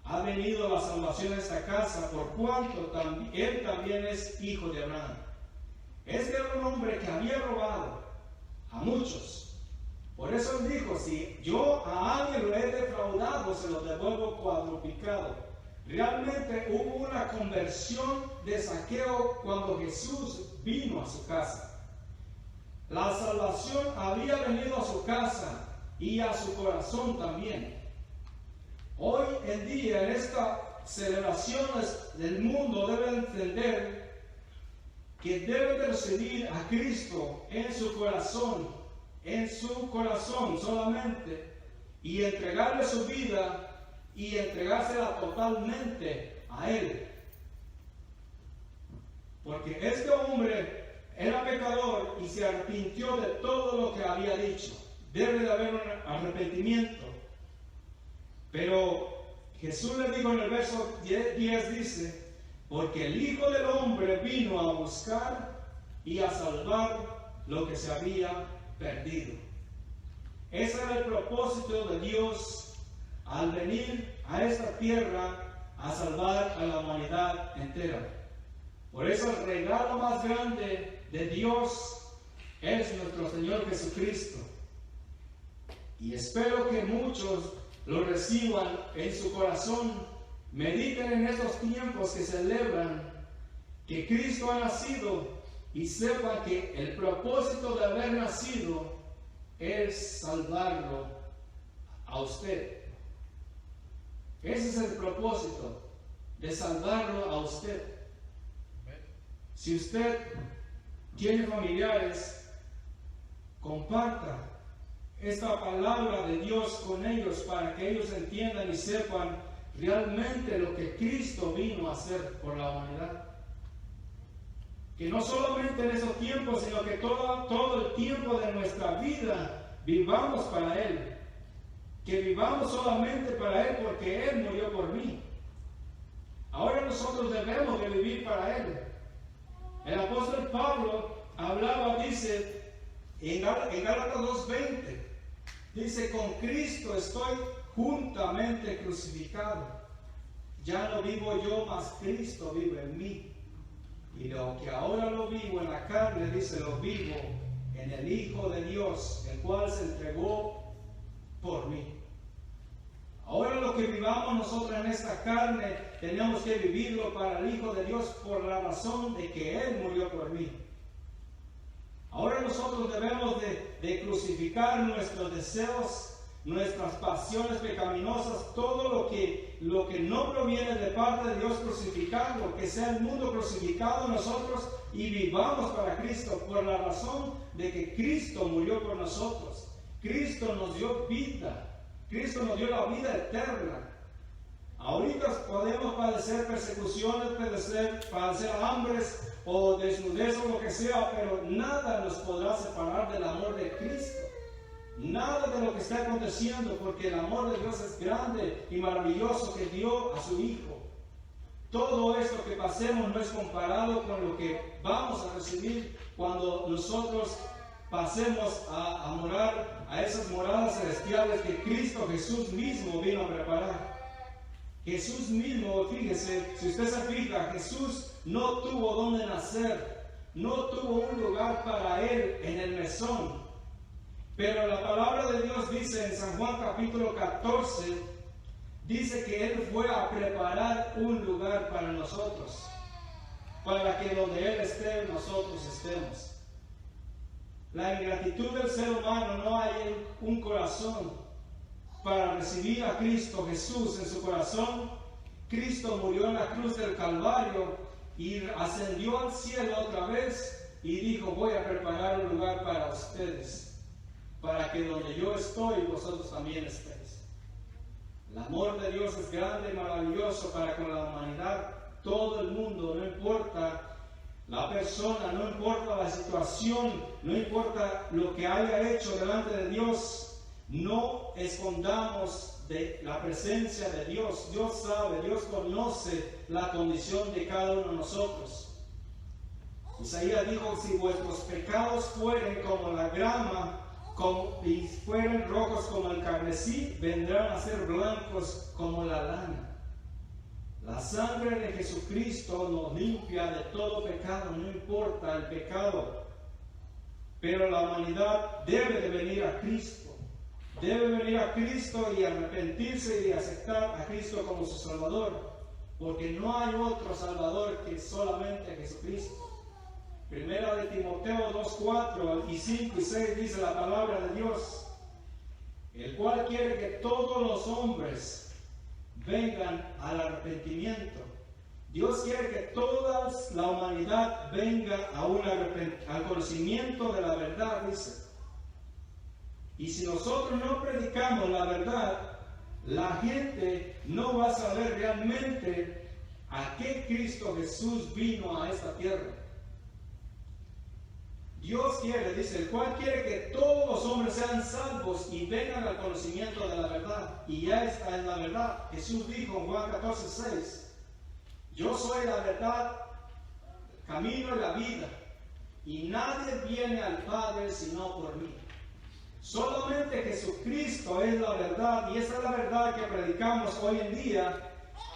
ha venido la salvación a esta casa, por cuanto él también es hijo de Abraham. Este era un hombre que había robado a muchos. Por eso él dijo, si yo a alguien lo he defraudado, se lo devuelvo cuadruplicado. Realmente hubo una conversión de Zaqueo cuando Jesús vino a su casa. La salvación había venido a su casa y a su corazón también. Hoy en día, en estas celebraciones del mundo, deben entender que deben de recibir a Cristo en su corazón solamente, y entregarle su vida y entregársela totalmente a Él. Porque este hombre era pecador y se arrepintió de todo lo que había dicho. Debe de haber un arrepentimiento. Pero Jesús le dijo en el verso 10, dice, porque el Hijo del Hombre vino a buscar y a salvar lo que se había perdido. Ese era el propósito de Dios al venir a esta tierra a salvar a la humanidad entera. Por eso el regalo más grande de Dios es nuestro Señor Jesucristo. Y espero que muchos lo reciban en su corazón, mediten en estos tiempos que celebran que Cristo ha nacido y sepan que el propósito de haber nacido es salvarlo a usted. Ese es el propósito, de salvarlo a usted. Si usted tiene familiares, comparta esta palabra de Dios con ellos para que ellos entiendan y sepan realmente lo que Cristo vino a hacer por la humanidad. Que no solamente en esos tiempos, sino que todo el tiempo de nuestra vida vivamos para Él. Que vivamos solamente para Él porque Él murió por mí. Ahora nosotros debemos de vivir para Él. El apóstol Pablo hablaba, dice, en Gálatas 2:20, dice, con Cristo estoy juntamente crucificado. Ya no vivo yo, mas Cristo vive en mí. Y lo que ahora lo vivo en la carne, dice, lo vivo en el Hijo de Dios, el cual se entregó por mí. Ahora lo que vivamos nosotros en esta carne, tenemos que vivirlo para el Hijo de Dios por la razón de que Él murió por mí. Ahora nosotros debemos de crucificar nuestros deseos, nuestras pasiones pecaminosas, todo lo que no proviene de parte de Dios, crucificarlo, que sea el mundo crucificado en nosotros y vivamos para Cristo por la razón de que Cristo murió por nosotros. Cristo nos dio vida. Cristo nos dio la vida eterna. Ahorita podemos padecer persecuciones, padecer hambres o desnudez o lo que sea, pero nada nos podrá separar del amor de Cristo. Nada de lo que está aconteciendo, porque el amor de Dios es grande y maravilloso, que dio a su Hijo. Todo esto que pasemos no es comparado con lo que vamos a recibir cuando nosotros pasemos a morar a esas moradas celestiales que Cristo Jesús mismo vino a preparar. Jesús mismo, fíjese, si usted se fija, Jesús no tuvo donde nacer, no tuvo un lugar para Él en el mesón. Pero la palabra de Dios dice en San Juan capítulo 14, dice que Él fue a preparar un lugar para nosotros, para que donde Él esté, nosotros estemos. La ingratitud del ser humano, no hay un corazón para recibir a Cristo Jesús en su corazón. Cristo murió en la cruz del Calvario y ascendió al cielo otra vez y dijo, voy a preparar un lugar para ustedes, para que donde yo estoy, vosotros también estéis. El amor de Dios es grande y maravilloso para con la humanidad. Todo el mundo, no importa la persona, no importa la situación, no importa lo que haya hecho delante de Dios, no escondamos de la presencia de Dios. Dios sabe, Dios conoce la condición de cada uno de nosotros. Isaías dijo, si vuestros pecados fueren como la grama, y fueren rojos como el carmesí, vendrán a ser blancos como la lana. La sangre de Jesucristo nos limpia de todo pecado, no importa el pecado. Pero la humanidad debe de venir a Cristo. Debe venir a Cristo y arrepentirse y aceptar a Cristo como su Salvador. Porque no hay otro Salvador que solamente Jesucristo. Primera de Timoteo 2:4 y 5 y 6 dice la palabra de Dios, el cual quiere que todos los hombres vengan al arrepentimiento. Dios quiere que toda la humanidad venga al conocimiento de la verdad, dice. Y si nosotros no predicamos la verdad, la gente no va a saber realmente a qué Cristo Jesús vino a esta tierra. Dios quiere, dice, el cual quiere que todos los hombres sean salvos y vengan al conocimiento de la verdad. Y ya está en la verdad. Jesús dijo en Juan 14:6, yo soy la verdad, el camino y la vida, y nadie viene al Padre sino por mí. Solamente Jesucristo es la verdad, y esa es la verdad que predicamos hoy en día,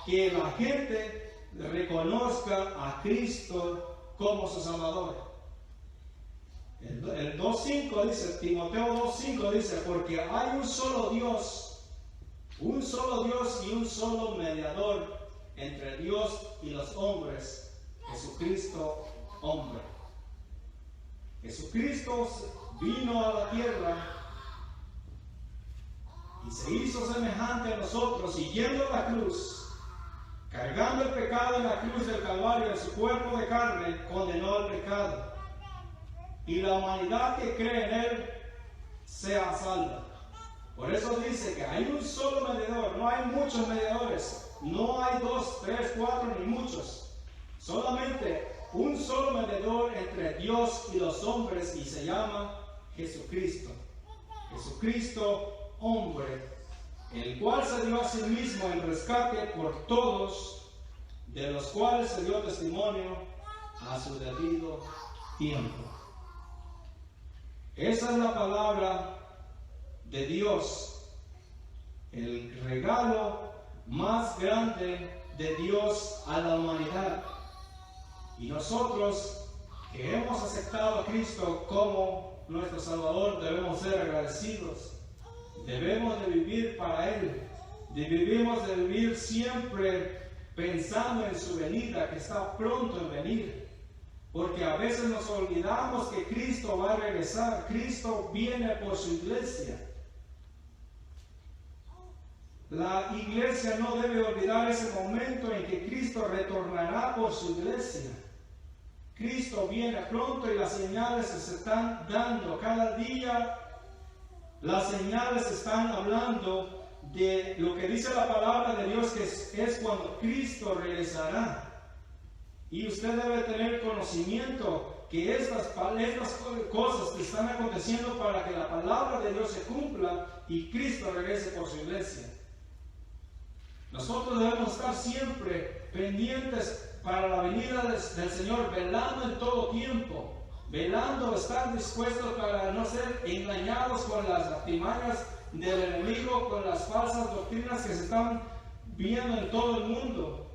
que la gente reconozca a Cristo como su Salvador. El 2.5 dice, Timoteo 2.5 dice, porque hay un solo Dios y un solo mediador entre Dios y los hombres, Jesucristo hombre. Jesucristo vino a la tierra y se hizo semejante a nosotros, y yendo a la cruz, cargando cargando el pecado en la cruz del Calvario en su cuerpo de carne, condenó al pecado. Y la humanidad que cree en Él sea salva. Por eso dice que hay un solo mediador, no hay muchos mediadores, no hay 2, 3, 4 ni muchos. Solamente un solo mediador entre Dios y los hombres y se llama Jesucristo. Jesucristo, hombre, el cual se dio a sí mismo en rescate por todos, de los cuales se dio testimonio a su debido tiempo. Esa es la palabra de Dios, el regalo más grande de Dios a la humanidad. Y nosotros que hemos aceptado a Cristo como nuestro Salvador debemos ser agradecidos. Debemos de vivir para Él. Debemos de vivir siempre pensando en su venida, que está pronto en venir. Porque a veces nos olvidamos que Cristo va a regresar. Cristo viene por su iglesia. La iglesia no debe olvidar ese momento en que Cristo retornará por su iglesia. Cristo viene pronto y las señales se están dando. Cada día las señales están hablando de lo que dice la palabra de Dios, que es cuando Cristo regresará. Y usted debe tener conocimiento que estas cosas que están aconteciendo para que la palabra de Dios se cumpla y Cristo regrese por su iglesia. Nosotros debemos estar siempre pendientes para la venida del Señor, velando en todo tiempo, velando, estar dispuestos para no ser engañados con las artimañas del enemigo, con las falsas doctrinas que se están viendo en todo el mundo,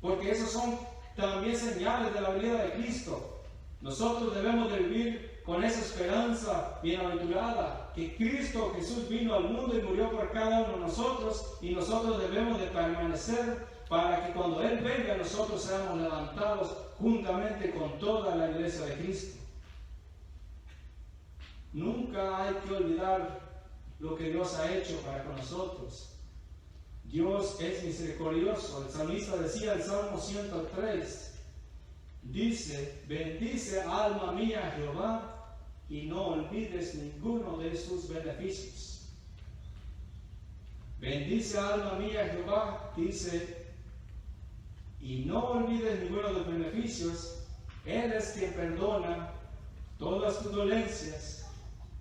porque esos son también señales de la venida de Cristo. Nosotros debemos de vivir con esa esperanza bienaventurada, que Cristo Jesús vino al mundo y murió por cada uno de nosotros, y nosotros debemos de permanecer para que cuando Él venga nosotros seamos levantados juntamente con toda la iglesia de Cristo. Nunca hay que olvidar lo que Dios ha hecho para con nosotros. Dios es misericordioso. El salmista decía el Salmo 103, dice: bendice alma mía a Jehová y no olvides ninguno de sus beneficios. Bendice alma mía a Jehová, dice, y no olvides ninguno de los beneficios. Él es quien perdona todas tus dolencias,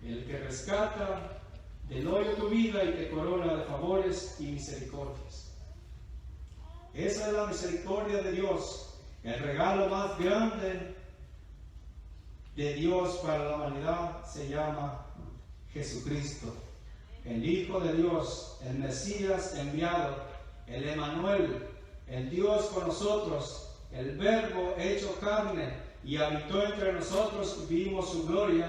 el que rescata del hoyo tu vida y te corona de favores y misericordias. Esa es la misericordia de Dios, el regalo más grande de Dios para la humanidad se llama Jesucristo, el Hijo de Dios, el Mesías enviado, el Emmanuel, el Dios con nosotros, el Verbo hecho carne y habitó entre nosotros y vimos su gloria,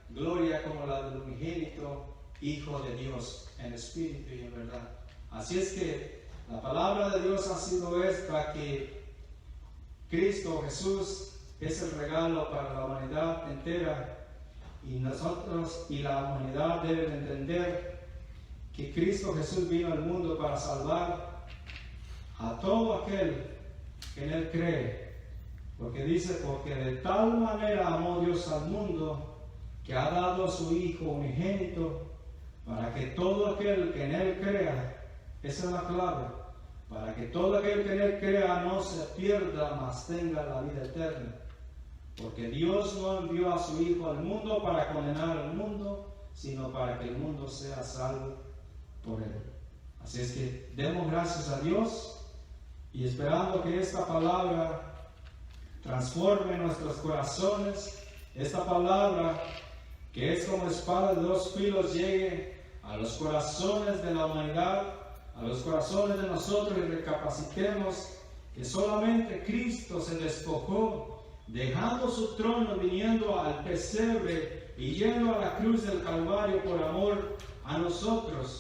gloria como la del unigénito Hijo de Dios, en espíritu y en verdad. Así es que la palabra de Dios ha sido esta, que Cristo Jesús es el regalo para la humanidad entera, y nosotros y la humanidad deben entender que Cristo Jesús vino al mundo para salvar a todo aquel que en Él cree, porque dice: porque de tal manera amó Dios al mundo que ha dado a su Hijo unigénito, para que todo aquel que en Él crea, esa es la clave, para que todo aquel que en Él crea no se pierda, mas tenga la vida eterna. Porque Dios no envió a su Hijo al mundo para condenar al mundo, sino para que el mundo sea salvo por Él. Así es que demos gracias a Dios y esperando que esta palabra transforme nuestros corazones, esta palabra que es como espada de dos filos llegue a los corazones de la humanidad, a los corazones de nosotros, y recapacitemos que solamente Cristo se despojó, dejando su trono, viniendo al pesebre y yendo a la cruz del Calvario por amor a nosotros.